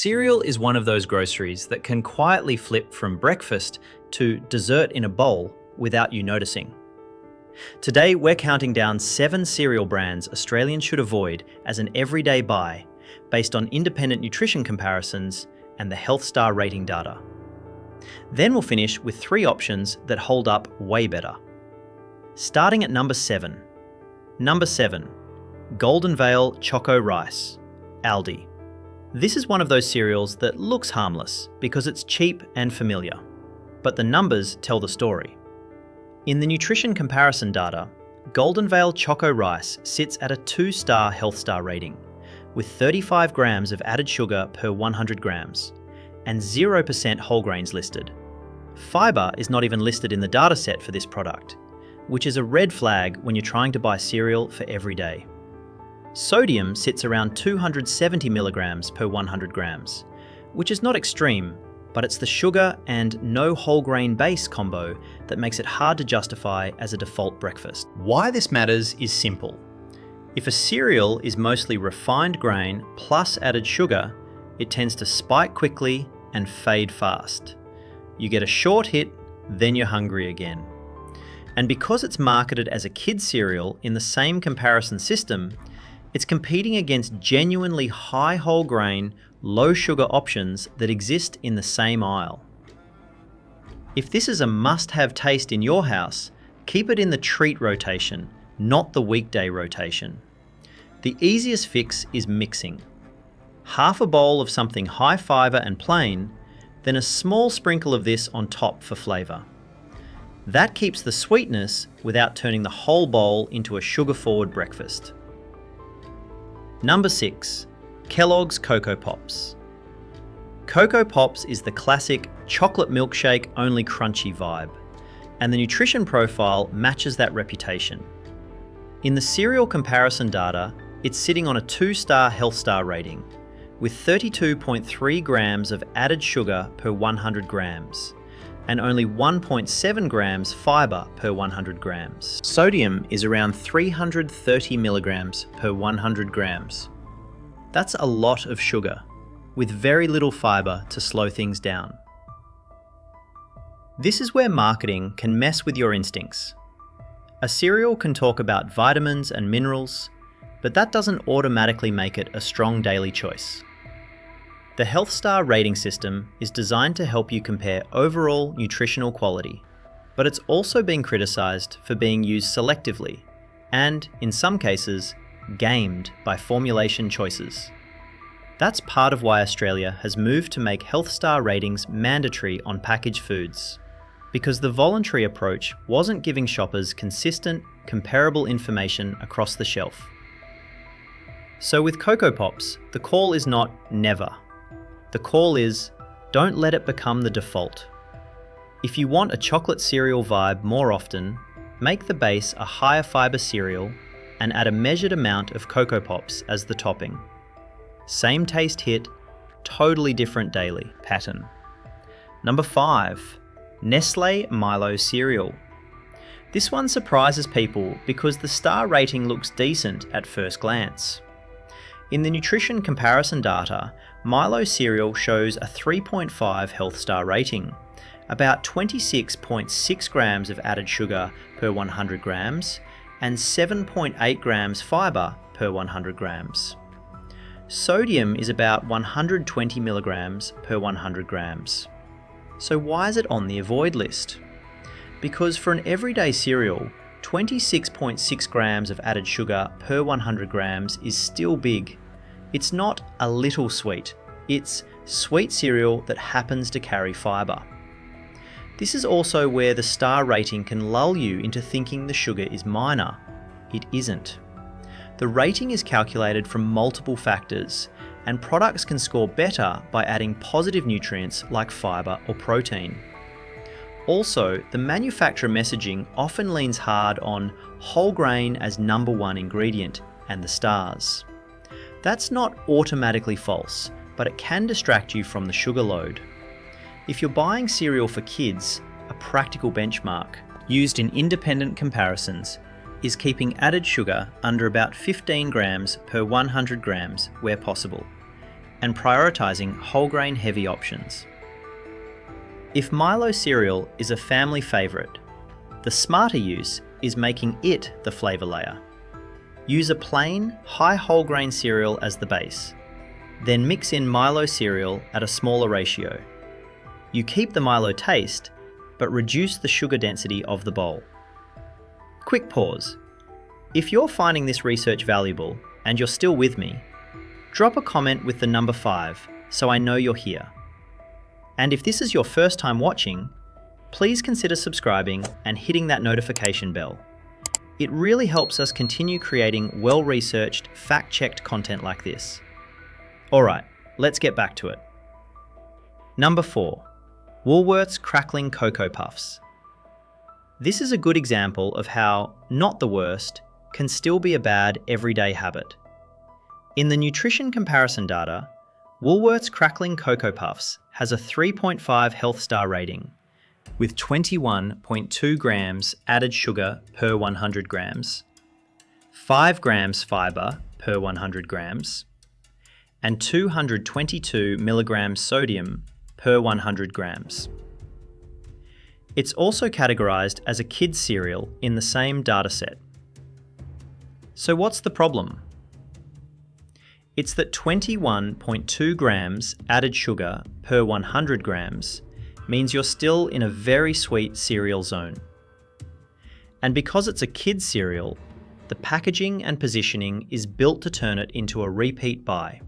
Cereal is one of those groceries that can quietly flip from breakfast to dessert in a bowl without you noticing. Today, we're counting down 7 cereal brands Australians should avoid as an everyday buy based on independent nutrition comparisons and the Health Star rating data. Then we'll finish with 3 options that hold up way better. Starting at number 7. Number 7. Golden Vale Choco Rice, Aldi. This is one of those cereals that looks harmless because it's cheap and familiar, but the numbers tell the story. In the nutrition comparison data, Golden Vale Choco Rice sits at a 2-star Health Star rating, with 35 grams of added sugar per 100 grams, and 0% whole grains listed. Fibre is not even listed in the dataset for this product, which is a red flag when you're trying to buy cereal for every day. Sodium sits around 270 milligrams per 100 grams, which is not extreme, but it's the sugar and no whole grain base combo that makes it hard to justify as a default breakfast. Why this matters is simple. If a cereal is mostly refined grain plus added sugar, it tends to spike quickly and fade fast. You get a short hit, then you're hungry again. And because it's marketed as a kid's cereal in the same comparison system, it's competing against genuinely high whole grain, low sugar options that exist in the same aisle. If this is a must-have taste in your house, keep it in the treat rotation, not the weekday rotation. The easiest fix is mixing. Half a bowl of something high fibre and plain, then a small sprinkle of this on top for flavour. That keeps the sweetness without turning the whole bowl into a sugar-forward breakfast. Number 6. Kellogg's Cocoa Pops. Cocoa Pops is the classic chocolate milkshake only crunchy vibe, and the nutrition profile matches that reputation. In the cereal comparison data, it's sitting on a 2-star Health Star rating, with 32.3 grams of added sugar per 100 grams, and only 1.7 grams fibre per 100 grams. Sodium is around 330 milligrams per 100 grams. That's a lot of sugar, with very little fibre to slow things down. This is where marketing can mess with your instincts. A cereal can talk about vitamins and minerals, but that doesn't automatically make it a strong daily choice. The Health Star rating system is designed to help you compare overall nutritional quality, but it's also been criticised for being used selectively and, in some cases, gamed by formulation choices. That's part of why Australia has moved to make Health Star ratings mandatory on packaged foods, because the voluntary approach wasn't giving shoppers consistent, comparable information across the shelf. So with Cocoa Pops, the call is not never. The call is, don't let it become the default. If you want a chocolate cereal vibe more often, make the base a higher fibre cereal and add a measured amount of Cocoa Pops as the topping. Same taste hit, totally different daily pattern. Number 5. Nestle Milo cereal. This one surprises people because the star rating looks decent at first glance. In the nutrition comparison data, Milo cereal shows a 3.5 Health Star rating, about 26.6 grams of added sugar per 100 grams, and 7.8 grams fibre per 100 grams. Sodium is about 120 milligrams per 100 grams. So why is it on the avoid list? Because for an everyday cereal, 26.6 grams of added sugar per 100 grams is still big. It's not a little sweet, it's sweet cereal that happens to carry fibre. This is also where the star rating can lull you into thinking the sugar is minor. It isn't. The rating is calculated from multiple factors, and products can score better by adding positive nutrients like fibre or protein. Also, the manufacturer messaging often leans hard on whole grain as number 1 ingredient and the stars. That's not automatically false, but it can distract you from the sugar load. If you're buying cereal for kids, a practical benchmark, used in independent comparisons, is keeping added sugar under about 15 grams per 100 grams where possible, and prioritising whole grain heavy options. If Milo cereal is a family favourite, the smarter use is making it the flavour layer. Use a plain, high whole grain cereal as the base. Then mix in Milo cereal at a smaller ratio. You keep the Milo taste, but reduce the sugar density of the bowl. Quick pause. If you're finding this research valuable and you're still with me, drop a comment with the number 5 so I know you're here. And if this is your first time watching, please consider subscribing and hitting that notification bell. It really helps us continue creating well-researched, fact-checked content like this. Alright, let's get back to it. Number 4. Woolworth's Crackling Cocoa Puffs. This is a good example of how not the worst can still be a bad everyday habit. In the nutrition comparison data, Woolworth's Crackling Cocoa Puffs has a 3.5 health star rating, with 21.2 grams added sugar per 100 grams, 5 grams fibre per 100 grams, and 222 milligrams sodium per 100 grams. It's also categorised as a kid's cereal in the same dataset. So what's the problem? It's that 21.2 grams added sugar per 100 grams means you're still in a very sweet cereal zone. And because it's a kid's cereal, the packaging and positioning is built to turn it into a repeat buy.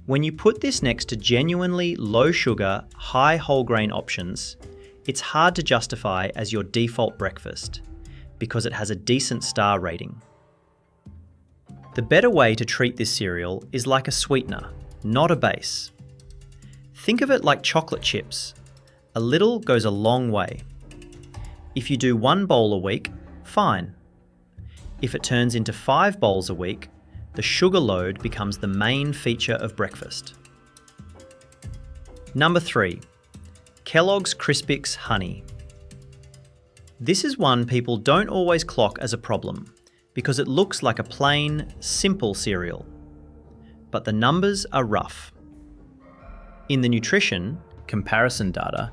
When you put this next to genuinely low sugar, high whole grain options, it's hard to justify as your default breakfast because it has a decent star rating. The better way to treat this cereal is like a sweetener, not a base. Think of it like chocolate chips. A little goes a long way. If you do 1 bowl a week, fine. If it turns into 5 bowls a week, the sugar load becomes the main feature of breakfast. Number 3. Kellogg's Crispix Honey. This is one people don't always clock as a problem because it looks like a plain, simple cereal. But the numbers are rough. In the nutrition comparison data,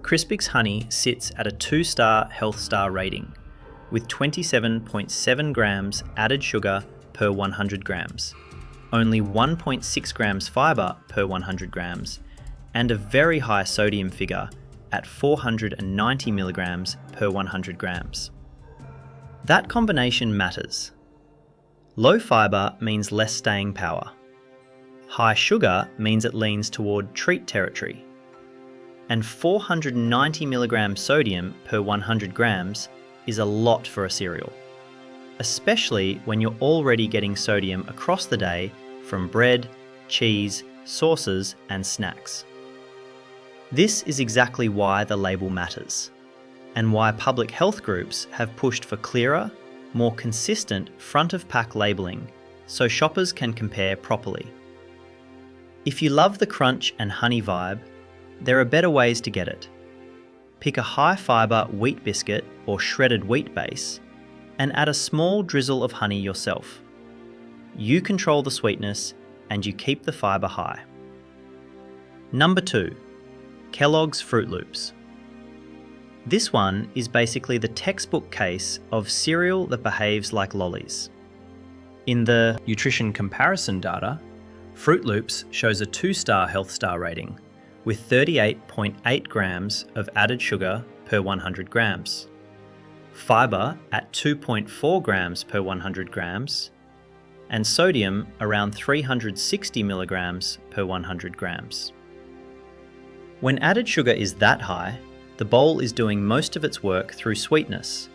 Crispix Honey sits at a 2-star health star rating with 27.7 grams added sugar per 100 grams, only 1.6 grams fibre per 100 grams, and a very high sodium figure at 490 milligrams per 100 grams. That combination matters. Low fibre means less staying power. High sugar means it leans toward treat territory. And 490 milligrams sodium per 100 grams is a lot for a cereal, especially when you're already getting sodium across the day from bread, cheese, sauces, and snacks. This is exactly why the label matters, and why public health groups have pushed for clearer, more consistent front-of-pack labelling so shoppers can compare properly. If you love the crunch and honey vibe, there are better ways to get it. Pick a high-fibre wheat biscuit or shredded wheat base and add a small drizzle of honey yourself. You control the sweetness and you keep the fibre high. Number 2. Kellogg's Froot Loops. This one is basically the textbook case of cereal that behaves like lollies. In the nutrition comparison data, Froot Loops shows a 2-star health star rating with 38.8 grams of added sugar per 100 grams, fibre at 2.4 grams per 100 grams, and sodium around 360 milligrams per 100 grams. When added sugar is that high, the bowl is doing most of its work through sweetness,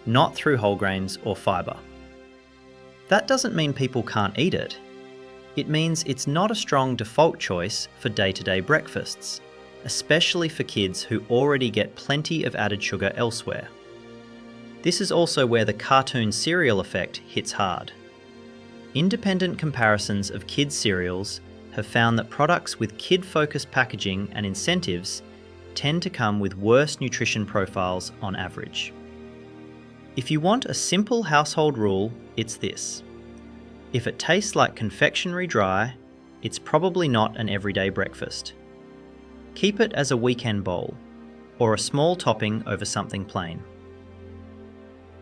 not through whole grains or fibre. That doesn't mean people can't eat it. It means it's not a strong default choice for day-to-day breakfasts, especially for kids who already get plenty of added sugar elsewhere. This is also where the cartoon cereal effect hits hard. Independent comparisons of kids' cereals have found that products with kid-focused packaging and incentives tend to come with worse nutrition profiles on average. If you want a simple household rule, it's this. If it tastes like confectionery dry, it's probably not an everyday breakfast. Keep it as a weekend bowl, or a small topping over something plain.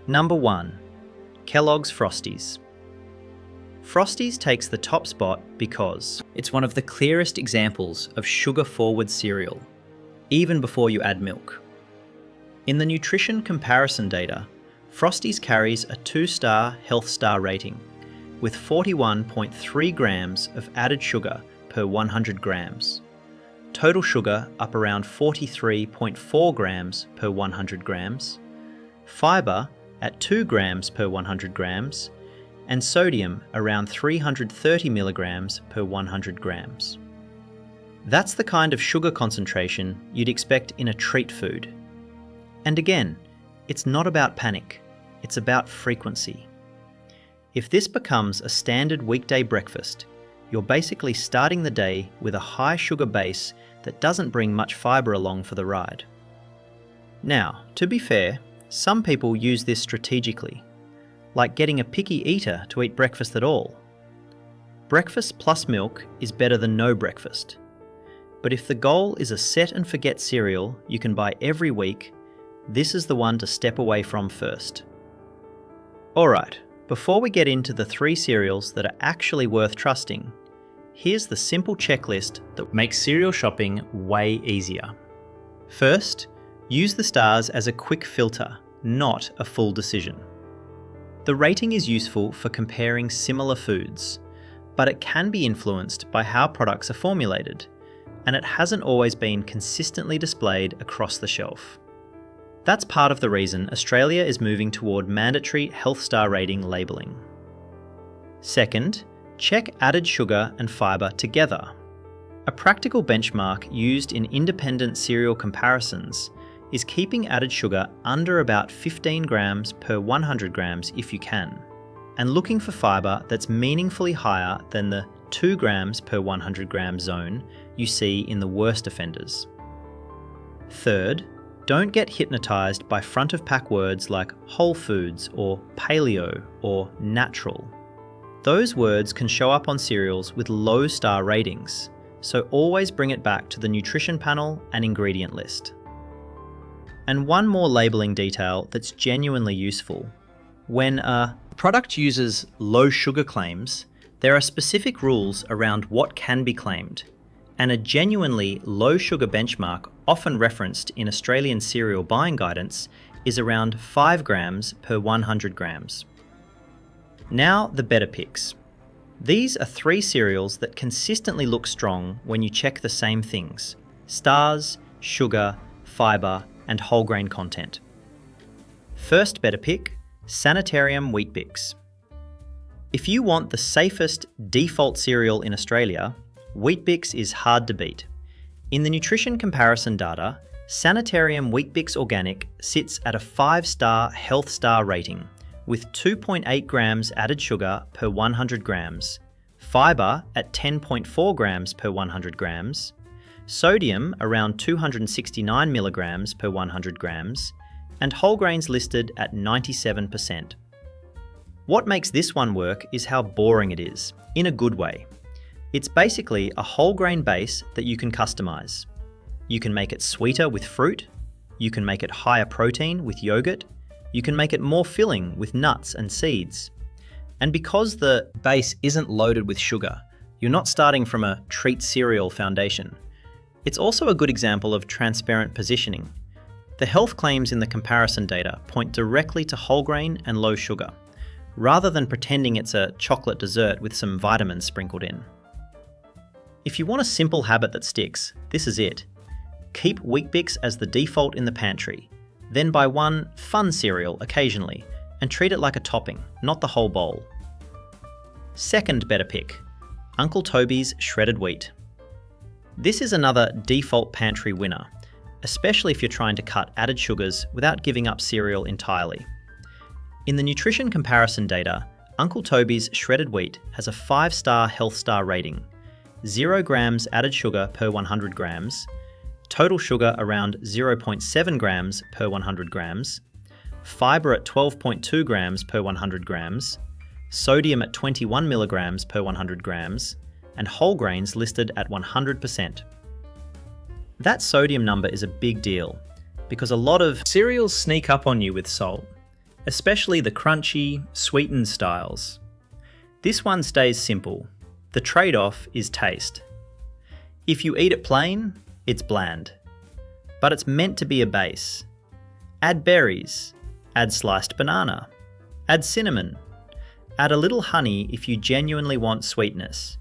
Number 1. Kellogg's Frosties. Frosties takes the top spot because it's one of the clearest examples of sugar-forward cereal, even before you add milk. In the nutrition comparison data, Frosties carries a 2-star health star rating, with 41.3 grams of added sugar per 100 grams. Total sugar up around 43.4 grams per 100 grams, fibre at 2 grams per 100 grams, and sodium around 330 milligrams per 100 grams. That's the kind of sugar concentration you'd expect in a treat food. And again, it's not about panic, it's about frequency. If this becomes a standard weekday breakfast, you're basically starting the day with a high sugar base that doesn't bring much fibre along for the ride. Now, to be fair, some people use this strategically, like getting a picky eater to eat breakfast at all. Breakfast plus milk is better than no breakfast. But if the goal is a set and forget cereal you can buy every week, this is the one to step away from first. Alright, before we get into the 3 cereals that are actually worth trusting, here's the simple checklist that makes cereal shopping way easier. First, use the stars as a quick filter, not a full decision. The rating is useful for comparing similar foods, but it can be influenced by how products are formulated, and it hasn't always been consistently displayed across the shelf. That's part of the reason Australia is moving toward mandatory health star rating labelling. Second, check added sugar and fibre together. A practical benchmark used in independent cereal comparisons is keeping added sugar under about 15 grams per 100 grams if you can, and looking for fibre that's meaningfully higher than the 2 grams per 100 gram zone you see in the worst offenders. Third, don't get hypnotised by front of pack words like whole foods or paleo or natural. Those words can show up on cereals with low star ratings, so always bring it back to the nutrition panel and ingredient list. And one more labelling detail that's genuinely useful. When a product uses low sugar claims, there are specific rules around what can be claimed, and a genuinely low sugar benchmark often referenced in Australian cereal buying guidance is around 5 grams per 100 grams. Now the better picks. These are 3 cereals that consistently look strong when you check the same things: stars, sugar, fibre, and whole grain content. First better pick, Sanitarium Wheat Bix. If you want the safest default cereal in Australia, Wheat Bix is hard to beat. In the nutrition comparison data, Sanitarium Wheat Bix Organic sits at a 5-star health star rating, with 2.8 grams added sugar per 100 grams, fibre at 10.4 grams per 100 grams, sodium around 269 milligrams per 100 grams, and whole grains listed at 97%. What makes this one work is how boring it is, in a good way. It's basically a whole grain base that you can customize. You can make it sweeter with fruit, you can make it higher protein with yogurt, you can make it more filling with nuts and seeds. And because the base isn't loaded with sugar, you're not starting from a treat cereal foundation. It's also a good example of transparent positioning. The health claims in the comparison data point directly to whole grain and low sugar, rather than pretending it's a chocolate dessert with some vitamins sprinkled in. If you want a simple habit that sticks, this is it. Keep Wheat Bix as the default in the pantry, then buy one fun cereal occasionally and treat it like a topping, not the whole bowl. Second better pick, Uncle Toby's shredded wheat. This is another default pantry winner, especially if you're trying to cut added sugars without giving up cereal entirely. In the nutrition comparison data, Uncle Toby's shredded wheat has a 5-star health star rating, 0 grams added sugar per 100 grams, total sugar around 0.7 grams per 100 grams, fibre at 12.2 grams per 100 grams, sodium at 21 milligrams per 100 grams, and whole grains listed at 100%. That sodium number is a big deal because a lot of cereals sneak up on you with salt, especially the crunchy, sweetened styles. This one stays simple. The trade-off is taste. If you eat it plain, it's bland. But it's meant to be a base. Add berries, add sliced banana, add cinnamon, add a little honey if you genuinely want sweetness.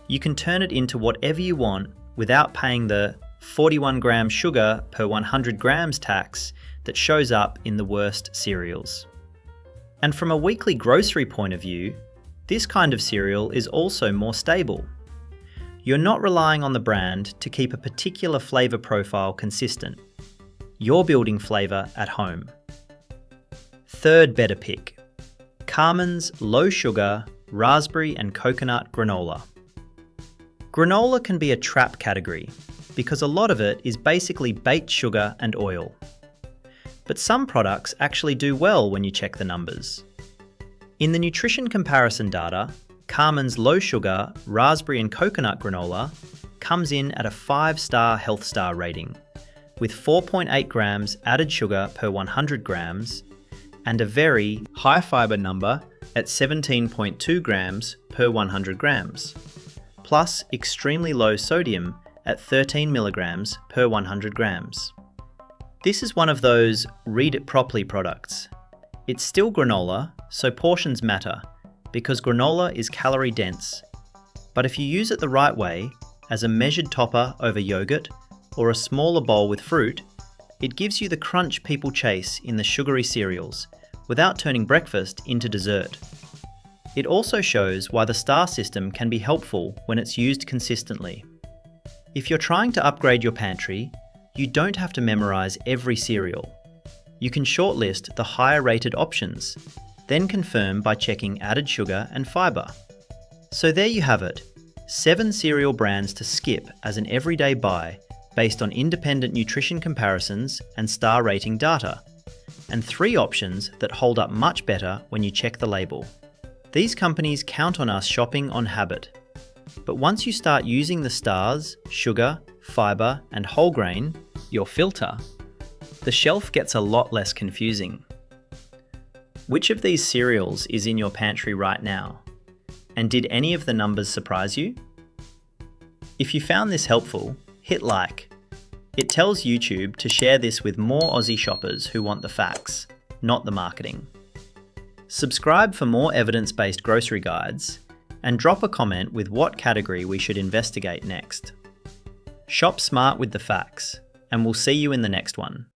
You can turn it into whatever you want without paying the 41 gram sugar per 100 grams tax that shows up in the worst cereals. And from a weekly grocery point of view, this kind of cereal is also more stable. You're not relying on the brand to keep a particular flavour profile consistent. You're building flavour at home. Third better pick, Carman's low sugar, raspberry and coconut granola. Granola can be a trap category because a lot of it is basically baked sugar and oil. But some products actually do well when you check the numbers. In the nutrition comparison data, Carman's low sugar, raspberry and coconut granola comes in at a 5-star health star rating, with 4.8 grams added sugar per 100 grams and a very high fibre number at 17.2 grams per 100 grams, plus extremely low sodium at 13 milligrams per 100 grams. This is one of those read it properly products. It's still granola, so portions matter, because granola is calorie dense. But if you use it the right way, as a measured topper over yogurt or a smaller bowl with fruit, it gives you the crunch people chase in the sugary cereals without turning breakfast into dessert. It also shows why the star system can be helpful when it's used consistently. If you're trying to upgrade your pantry, you don't have to memorize every cereal. You can shortlist the higher rated options, then confirm by checking added sugar and fibre. So there you have it, 7 cereal brands to skip as an everyday buy based on independent nutrition comparisons and star rating data, and 3 options that hold up much better when you check the label. These companies count on us shopping on habit. But once you start using the stars, sugar, fibre and whole grain, your filter, the shelf gets a lot less confusing. Which of these cereals is in your pantry right now? And did any of the numbers surprise you? If you found this helpful, hit like. It tells YouTube to share this with more Aussie shoppers who want the facts, not the marketing. Subscribe for more evidence-based grocery guides, and drop a comment with what category we should investigate next. Shop smart with the facts, and we'll see you in the next one.